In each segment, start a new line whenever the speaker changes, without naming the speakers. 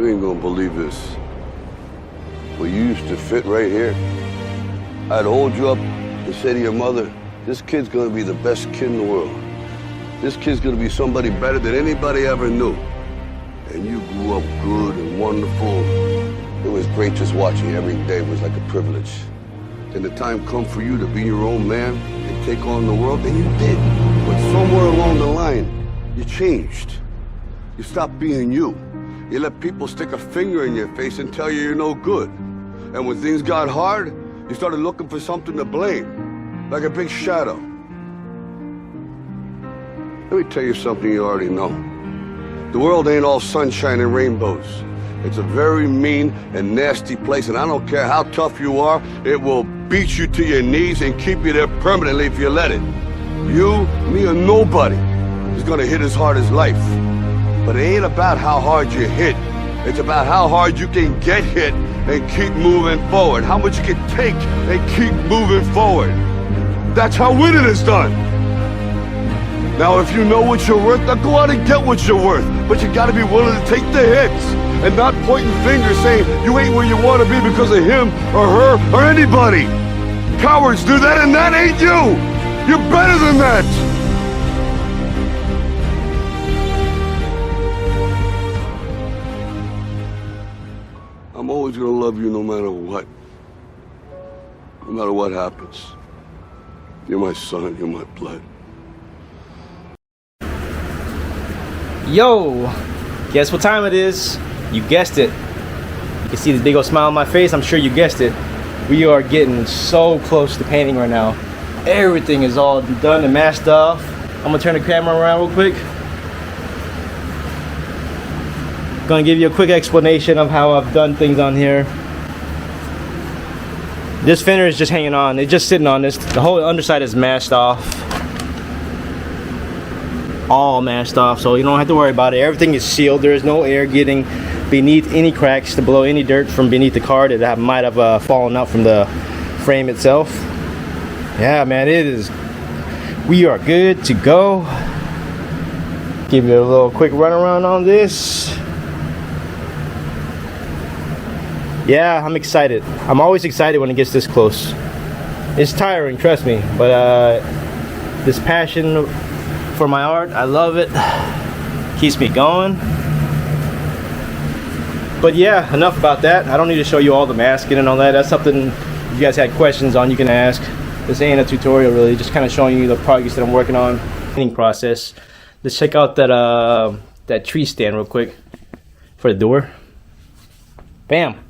You ain't gonna believe this. Well, you used to fit right here. I'd hold you up and say to your mother, this kid's gonna be the best kid in the world. This kid's gonna be somebody better than anybody ever knew. And you grew up good and wonderful. It was great just watching you every day. It was like a privilege. Then the time come for you to be your own man and take on the world, and you did. But somewhere along the line, you changed. You stopped being you. You let people stick a finger in your face and tell you you're no good. And when things got hard, you started looking for something to blame, like a big shadow. Let me tell you something you already know. The world ain't all sunshine and rainbows. It's a very mean and nasty place, and I don't care how tough you are, it will beat you to your knees and keep you there permanently if you let it. You, me, or nobody is gonna hit as hard as life. But it ain't about how hard you hit. It's about how hard you can get hit and keep moving forward. How much you can take and keep moving forward. That's how winning is done. Now, if you know what you're worth, now go out and get what you're worth. But you gotta be willing to take the hits and not pointing fingers saying you ain't where you want to be because of him or her or anybody. Cowards do that, and that ain't you. You're better than that. I'm always gonna love you no matter what. No matter what happens. You're my son, you're my blood.
Yo, guess what time it is? You guessed it. You can see this big old smile on my face. I'm sure you guessed it. We are getting so close to painting right now. Everything is all done and masked off. I'm gonna turn the camera around real quick. Gonna give you a quick explanation of how I've done things on here. This fender is just hanging on. It's just sitting on this. The whole underside is masked off. All masked off, so you don't have to worry about it. Everything is sealed. There is no air getting beneath any cracks to blow any dirt from beneath the car that might have fallen out from the frame itself. Yeah, man, it is. We are good to go. Give you a little quick run around on this. Yeah, I'm excited. I'm always excited when it gets this close. It's tiring, trust me, but this passion for my art, I love it. Keeps me going. But yeah, enough about that. I don't need to show you all the masking and all that. That's something if you guys had questions on, you can ask. This ain't a tutorial really, just kind of showing you the progress that I'm working on. Painting process. Let's check out that that tree stand real quick for the door. Bam.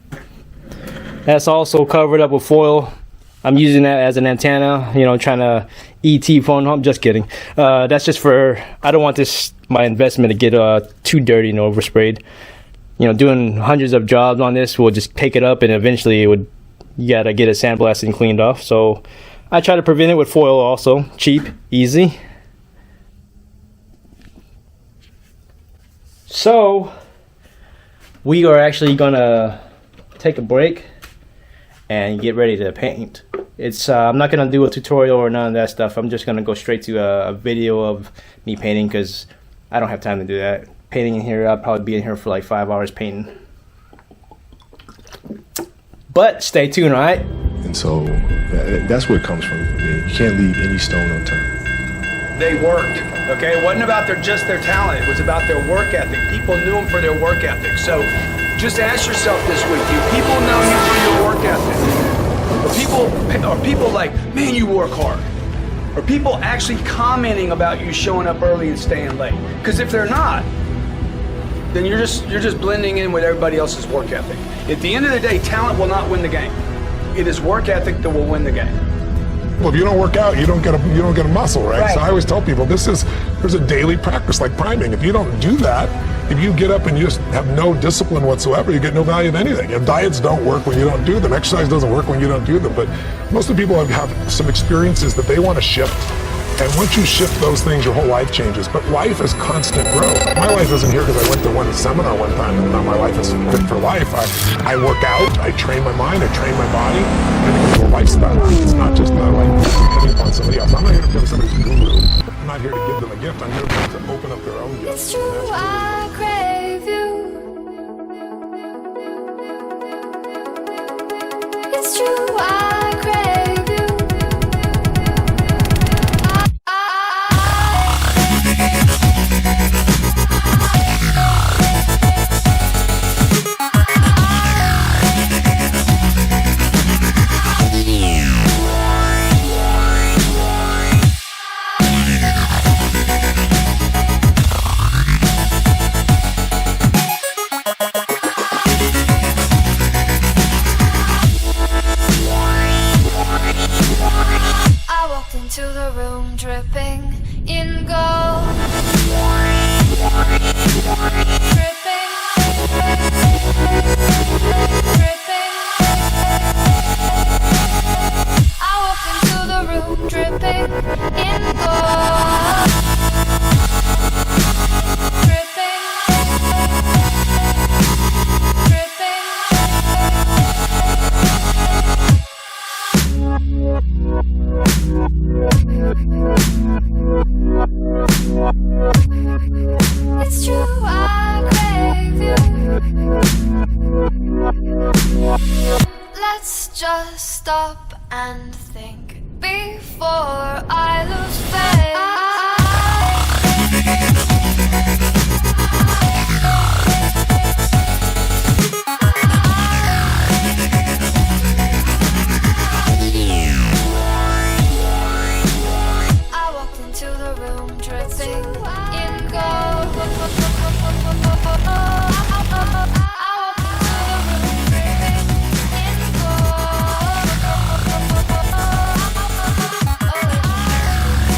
That's also covered up with foil. I'm using that as an antenna, you know, trying to ET phone. I'm just kidding. That's just for, I don't want my investment to get too dirty and oversprayed. You know, doing hundreds of jobs on this will just take it up, and eventually you gotta get it sandblasted and cleaned off. So I try to prevent it with foil also. Cheap, easy. So we are actually gonna take a break and get ready to paint. It's I'm not gonna do a tutorial or none of that stuff. I'm just gonna go straight to a video of me painting because I don't have time to do that. Painting in here, I'll probably be in here for like 5 hours painting. But stay tuned, all right?
And so that's where it comes from. You can't leave any stone unturned.
They worked, okay? It wasn't about just their talent. It was about their work ethic. People knew them for their work ethic. So just ask yourself this week, do people know you for your work ethic? Are people like, man, you work hard? Are people actually commenting about you showing up early and staying late? Because if they're not, then you're just blending in with everybody else's work ethic. At the end of the day, talent will not win the game. It is work ethic that will win the game.
Well, if you don't work out, you don't get a muscle, right? So I always tell people there's a daily practice like priming. If you don't do that, if you get up and you just have no discipline whatsoever, you get no value of anything. If diets don't work when you don't do them, exercise doesn't work when you don't do them. But most of the people have some experiences that they want to shift. And once you shift those things, your whole life changes. But life is constant growth. My life isn't here because I went to one seminar one time, and now my life is good for life. I work out, I train my mind, I train my body, and it's a lifestyle. It's not just like depending upon somebody else. I'm not here to become somebody's guru. I'm not here to give them a gift. I'm here to open up their own gift.
It's true, I crave you. dripping in gold. Dripping, dripping. I walked into the room dripping in gold. Dripping, dripping. It's true, I crave you. Let's just stop and think before I lose faith. I walked into the room dripping in gold.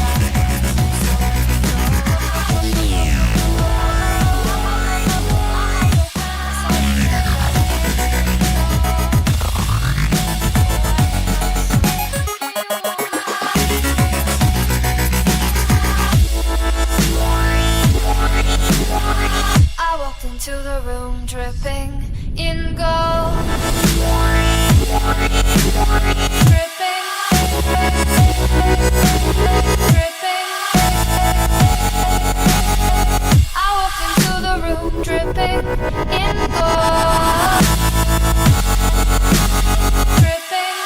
I walked into the room dripping in gold. I walked into the room dripping in gold. Dripping, dripping. I walked into the room dripping in gold. Dripping,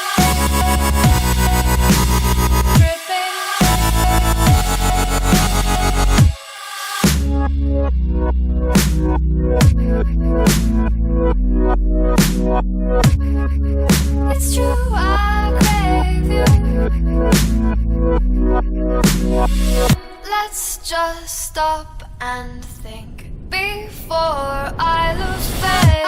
dripping. It's true, I crave you. Let's just stop and think before I lose faith.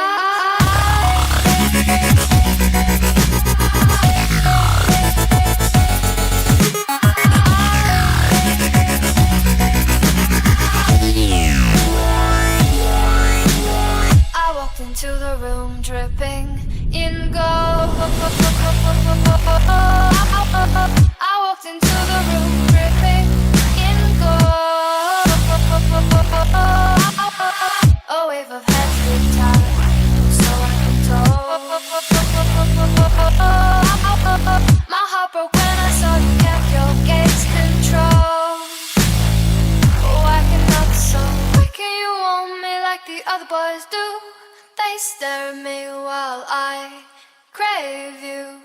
I walked into the room dripping in gold. I walked into the room dripping in gold. A wave of heads being tied, so I can told. My heart broke when I saw you kept your gaze control. Why cannot so? Why can't you want me like the other boys do? They stare at me while I crave you.